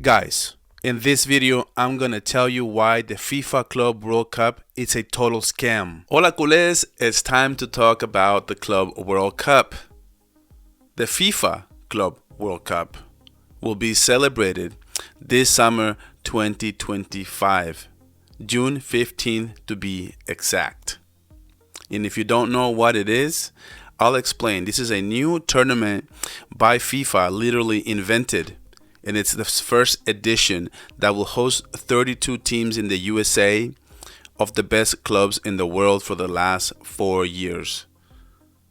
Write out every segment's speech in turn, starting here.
Guys, in this video, I'm gonna tell you why the FIFA Club World Cup is a total scam. Hola culés, it's time to talk about the Club World Cup. The FIFA Club World Cup will be celebrated this summer 2025, June 15th to be exact. And if you don't know what it is, I'll explain. This is a new tournament by FIFA, literally invented. And it's the first edition that will host 32 teams in the USA of the best clubs in the world for the last 4 years.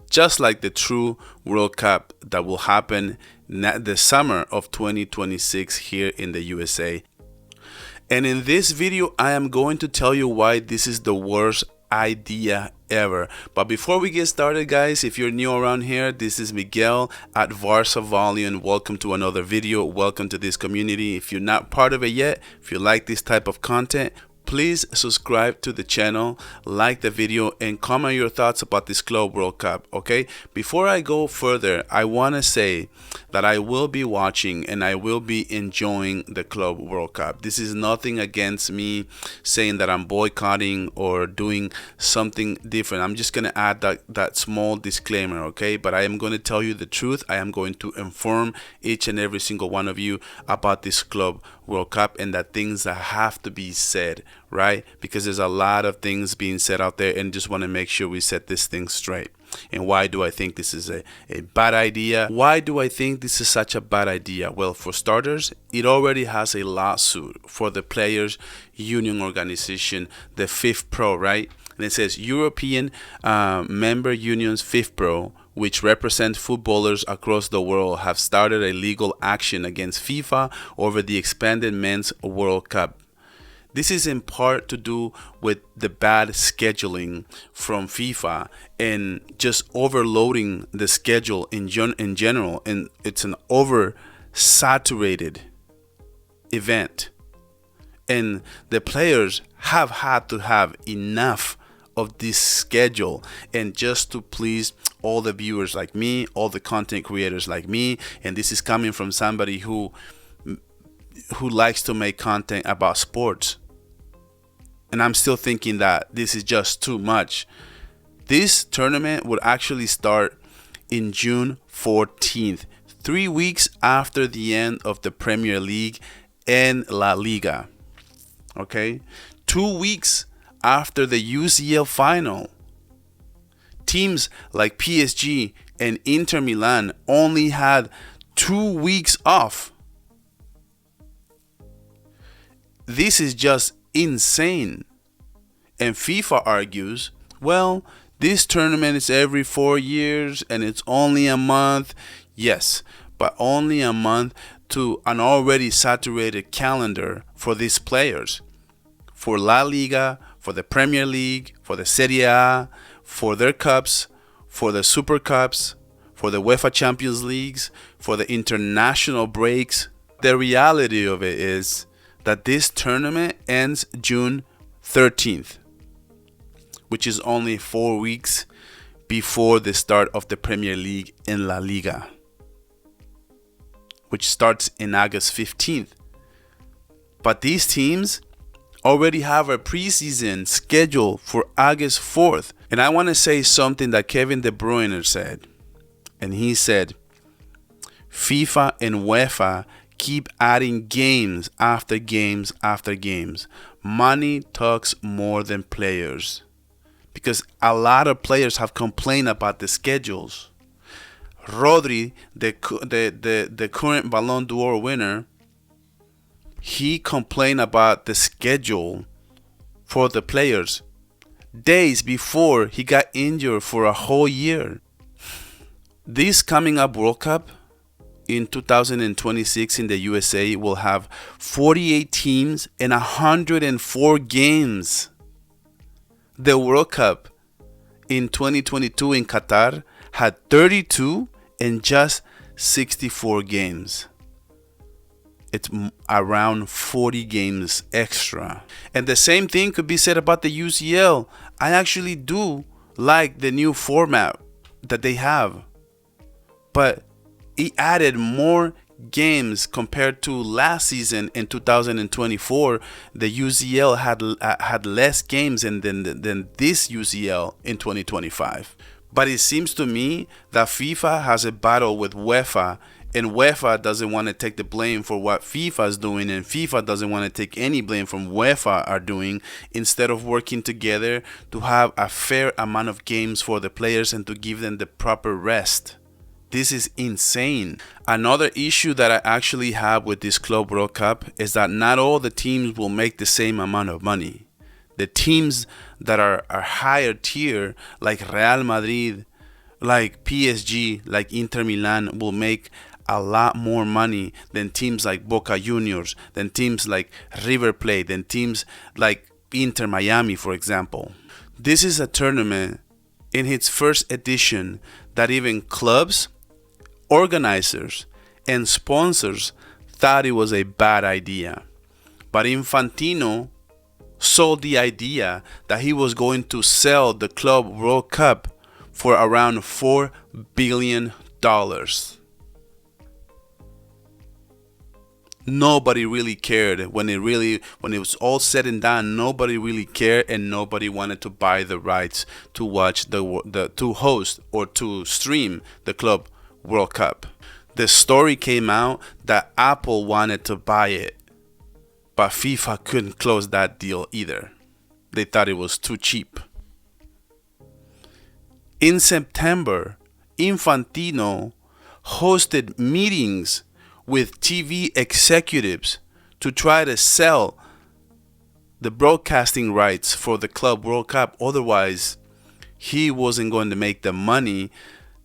Just like the true World Cup that will happen the summer of 2026 here in the USA. And in this video, I am going to tell you why this is the worst idea ever. But before we get started, guys, if you're new around here, this is Miguel at Varsa Volume. Welcome to another video. Welcome to this community. If you're not part of it yet, if you like this type of content, please subscribe to the channel, like the video, and comment your thoughts about this Club World Cup, okay? Before I go further, I want to say that I will be watching and I will be enjoying the Club World Cup. This is nothing against me saying that I'm boycotting or doing something different. I'm just going to add that small disclaimer, okay? But I am going to tell you the truth. I am going to inform each and every single one of you about this Club World Cup and the things that have to be said, right? Because there's a lot of things being said out there, and just want to make sure we set this thing straight. And why do I think this is a bad idea? Why do I think this is such a bad idea? Well, for starters, it already has a lawsuit for the Players Union Organization, the FIFPro, right? And it says European member unions FIFPro, which represent footballers across the world, have started a legal action against FIFA over the expanded Men's World Cup. This is in part to do with the bad scheduling from FIFA and just overloading the schedule in general, and it's an oversaturated event. And the players have had to have enough of this schedule, and just to please all the viewers like me, all the content creators like me, and this is coming from somebody who likes to make content about sports. And I'm still thinking that this is just too much. This tournament would actually start in June 14th, 3 weeks after the end of the Premier League and La Liga. Okay? 2 weeks after the UCL final. Teams like PSG and Inter Milan only had 2 weeks off. This is just insane. And FIFA argues, well, this tournament is every 4 years and it's only a month. Yes, but only a month to an already saturated calendar for these players. For La Liga, for the Premier League, for the Serie A, for their cups, for the Super Cups, for the UEFA Champions Leagues, for the international breaks. The reality of it is that this tournament ends June 13th, which is only 4 weeks before the start of the Premier League in La Liga, which starts in August 15th. But these teams already have a preseason schedule for August 4th. And I want to say something that Kevin De Bruyne said. And he said, FIFA and UEFA keep adding games after games after games. Money talks more than players. Because a lot of players have complained about the schedules. Rodri, the current Ballon d'Or winner, he complained about the schedule for the players days before he got injured for a whole year. This coming up World Cup in 2026 in the USA will have 48 teams and 104 games. The World Cup in 2022 in Qatar had 32 and just 64 games. It's around 40 games extra. And the same thing could be said about the UCL. I actually do like the new format that they have, but it added more games compared to last season in 2024. The UCL had less games than this UCL in 2025. But it seems to me that FIFA has a battle with UEFA, and UEFA doesn't want to take the blame for what FIFA is doing, and FIFA doesn't want to take any blame from UEFA are doing, instead of working together to have a fair amount of games for the players and to give them the proper rest. This is insane. Another issue that I actually have with this Club World Cup is that not all the teams will make the same amount of money. The teams that are higher tier, like Real Madrid, like PSG, like Inter Milan, will make a lot more money than teams like Boca Juniors, than teams like River Plate, than teams like Inter Miami, for example. This is a tournament in its first edition that even clubs, organizers, and sponsors thought it was a bad idea. But Infantino sold the idea that he was going to sell the Club World Cup for around $4 billion. Nobody really cared when it was all said and done. Nobody really cared, and nobody wanted to buy the rights to watch to host or to stream the Club World Cup. The story came out that Apple wanted to buy it, but FIFA couldn't close that deal either. They thought it was too cheap. In September, Infantino hosted meetings with TV executives to try to sell the broadcasting rights for the Club World Cup. Otherwise, he wasn't going to make the money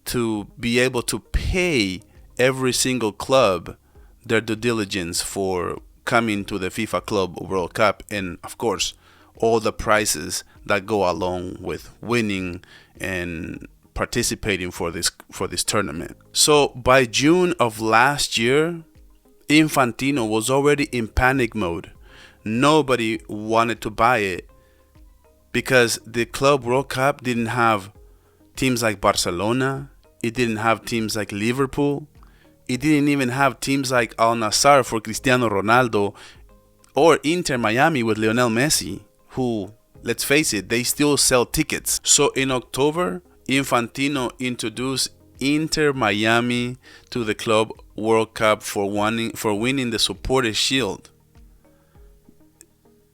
to be able to pay every single club their due diligence for coming to the FIFA Club World Cup, and of course all the prizes that go along with winning and participating for this tournament. So by June of last year, Infantino was already in panic mode. Nobody wanted to buy it because the Club World Cup didn't have teams like Barcelona, it didn't have teams like Liverpool, it didn't even have teams like Al Nassr for Cristiano Ronaldo, or Inter Miami with Lionel Messi, who, let's face it, they still sell tickets. So in October, Infantino introduced Inter Miami to the Club World Cup for winning the Supporters Shield.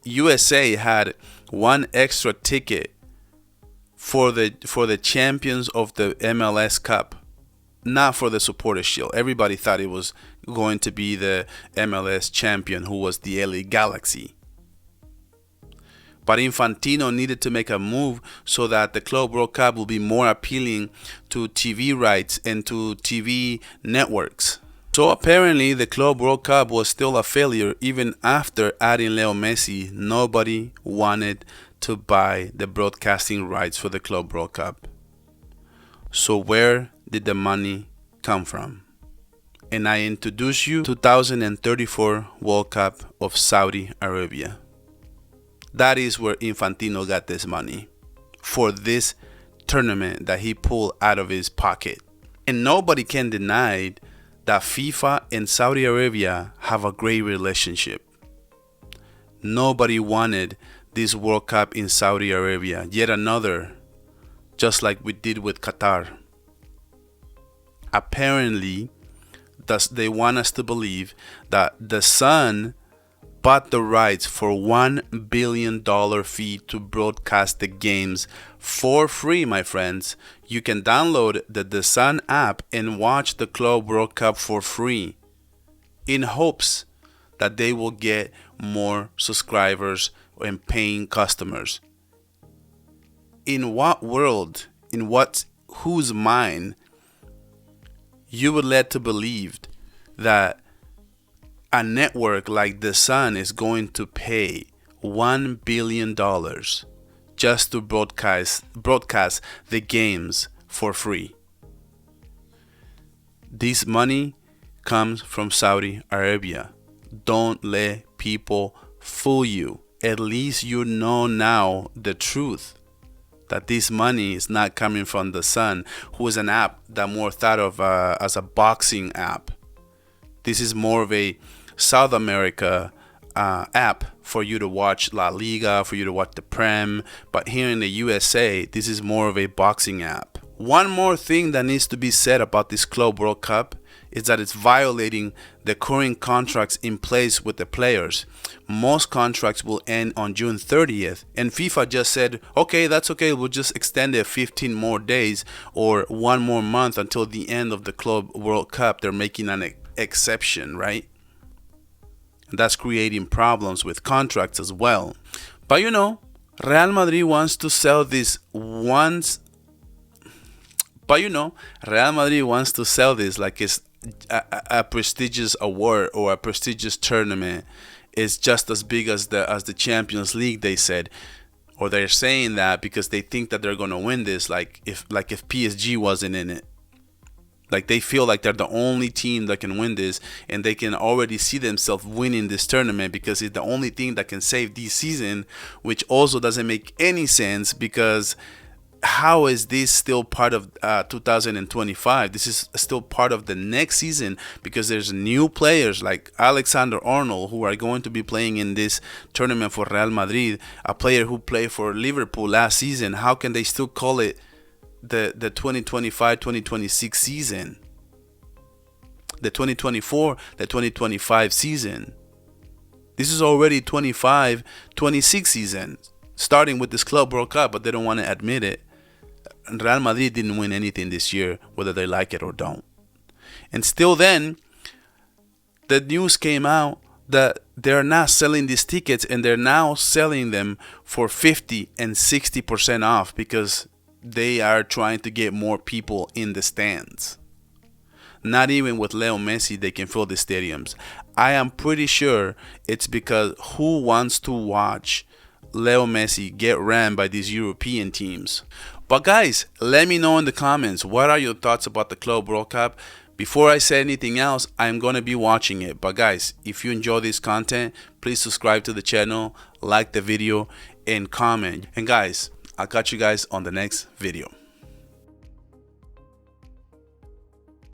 USA had one extra ticket for the champions of the MLS Cup, not for the Supporters Shield. Everybody thought it was going to be the MLS champion, who was the LA Galaxy. But Infantino needed to make a move so that the Club World Cup will be more appealing to TV rights and to TV networks. So apparently the Club World Cup was still a failure even after adding Leo Messi. Nobody wanted to buy the broadcasting rights for the Club World Cup. So where did the money come from? And I introduce you to 2034 World Cup of Saudi Arabia. That is where Infantino got this money for this tournament that he pulled out of his pocket. And nobody can deny that FIFA and Saudi Arabia have a great relationship. Nobody wanted this World Cup in Saudi Arabia. Yet another, just like we did with Qatar. Apparently, thus they want us to believe that the Sun bought the rights for $1 billion fee to broadcast the games for free, my friends. You can download the Sun app and watch the Club World Cup for free, in hopes that they will get more subscribers and paying customers. In what world, whose mind you would let to believe that a network like The Sun is going to pay $1 billion just to broadcast the games for free? This money comes from Saudi Arabia. Don't let people fool you. At least you know now the truth, that this money is not coming from The Sun, who is an app that more thought of as a boxing app. This is more of a South America app for you to watch La Liga, for you to watch the Prem. But here in the USA, this is more of a boxing app. One more thing that needs to be said about this Club World Cup is that it's violating the current contracts in place with the players. Most contracts will end on June 30th, and FIFA just said, okay, that's okay, we'll just extend it 15 more days or 1 more month until the end of the Club World Cup. They're making an exception, right? And that's creating problems with contracts as well. But you know, Real Madrid wants to sell this once. But you know, Real Madrid wants to sell this like it's a prestigious award or a prestigious tournament. It's just as big as the Champions League, they said, or they're saying that because they think that they're gonna win this. Like if PSG wasn't in it, like they feel like they're the only team that can win this, and they can already see themselves winning this tournament because it's the only thing that can save this season, which also doesn't make any sense because how is this still part of 2025? This is still part of the next season because there's new players like Alexander-Arnold who are going to be playing in this tournament for Real Madrid, a player who played for Liverpool last season. How can they still call it the 2025-2026 season? The 2024-2025 season. This is already 25-26 season, starting with this Club World Cup, but they don't want to admit it. Real Madrid didn't win anything this year, whether they like it or don't. And still then, the news came out that they're not selling these tickets, and they're now selling them for 50 and 60% off because they are trying to get more people in the stands. Not even with Leo Messi they can fill the stadiums. I am pretty sure it's because who wants to watch Leo Messi get ran by these European teams? But guys, let me know in the comments, what are your thoughts about the Club World Cup? Before I say anything else, I'm going to be watching it. But guys, if you enjoy this content, please subscribe to the channel, like the video, and comment. And guys, I'll catch you guys on the next video.